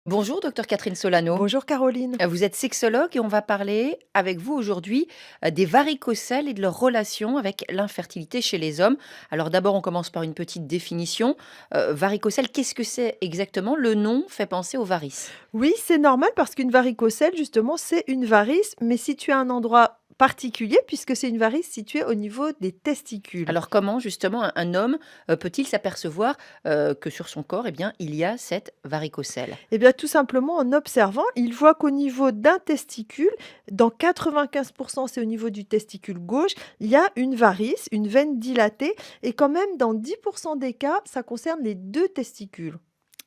Bonjour, docteur Catherine Solano. Bonjour Caroline. Vous êtes sexologue et on va parler avec vous aujourd'hui des varicocèles et de leur relation avec l'infertilité chez les hommes. Alors d'abord, on commence par une petite définition. Varicocèle, qu'est-ce que c'est exactement? Le nom fait penser aux varices. Oui, c'est normal parce qu'une varicocèle, justement, c'est une varice, mais située à un endroit particulier puisque c'est une varice située au niveau des testicules. Alors comment justement un homme peut-il s'apercevoir que sur son corps, eh bien, il y a cette varicocèle? Eh bien, tout simplement en observant, il voit qu'au niveau d'un testicule, dans 95%, c'est au niveau du testicule gauche, il y a une varice, une veine dilatée, et quand même dans 10% des cas, ça concerne les deux testicules.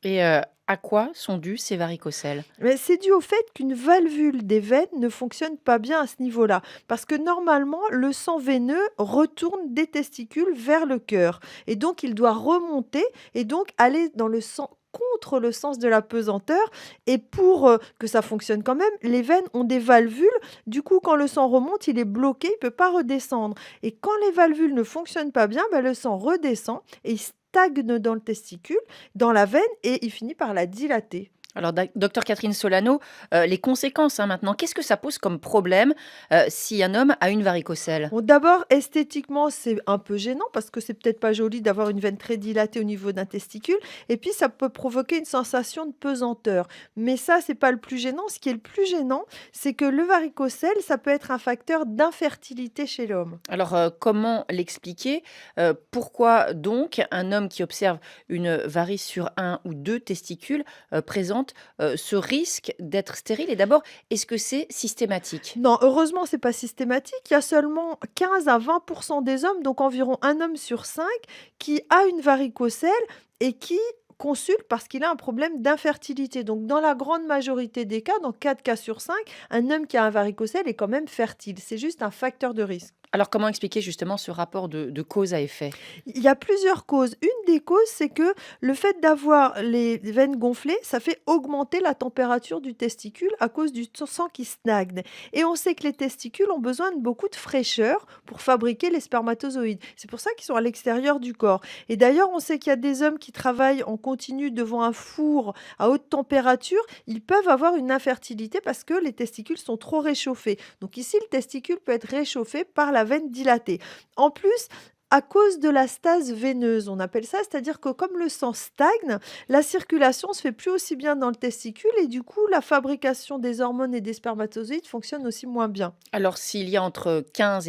Et à quoi sont dus ces varicocèles? Mais c'est dû au fait qu'une valvule des veines ne fonctionne pas bien à ce niveau-là. Parce que normalement, le sang veineux retourne des testicules vers le cœur. Et donc, il doit remonter et donc aller dans le sang contre le sens de la pesanteur. Et pour que ça fonctionne quand même, les veines ont des valvules. Du coup, quand le sang remonte, il est bloqué, il ne peut pas redescendre. Et quand les valvules ne fonctionnent pas bien, ben, le sang redescend et il stagne dans le testicule, dans la veine, et il finit par la dilater. Alors, docteur Catherine Solano, les conséquences, hein, maintenant, qu'est-ce que ça pose comme problème si un homme a une varicocèle? Bon, d'abord, esthétiquement, c'est un peu gênant parce que c'est peut-être pas joli d'avoir une veine très dilatée au niveau d'un testicule. Et puis, ça peut provoquer une sensation de pesanteur. Mais ça, c'est pas le plus gênant. Ce qui est le plus gênant, c'est que le varicocèle, ça peut être un facteur d'infertilité chez l'homme. Alors, comment l'expliquer? Pourquoi donc un homme qui observe une varice sur un ou 2 testicules, présente, ce risque d'être stérile? Et d'abord, est-ce que c'est systématique? Non, heureusement, c'est pas systématique. Il y a seulement 15 à 20% des hommes, donc environ un homme sur 5, qui a une varicocèle et qui consulte parce qu'il a un problème d'infertilité. Donc, dans la grande majorité des cas, dans 4 cas sur 5, un homme qui a un varicocèle est quand même fertile. C'est juste un facteur de risque. Alors, comment expliquer justement ce rapport de cause à effet? Il y a plusieurs causes. Une des causes, c'est que le fait d'avoir les veines gonflées, ça fait augmenter la température du testicule à cause du sang qui stagne. Et on sait que les testicules ont besoin de beaucoup de fraîcheur pour fabriquer les spermatozoïdes. C'est pour ça qu'ils sont à l'extérieur du corps. Et d'ailleurs, on sait qu'il y a des hommes qui travaillent en continu devant un four à haute température. Ils peuvent avoir une infertilité parce que les testicules sont trop réchauffés. Donc ici, le testicule peut être réchauffé par la veine dilatée. En plus, à cause de la stase veineuse, on appelle ça, c'est-à-dire que comme le sang stagne, la circulation se fait plus aussi bien dans le testicule et du coup, la fabrication des hormones et des spermatozoïdes fonctionne aussi moins bien. Alors, s'il y a entre 15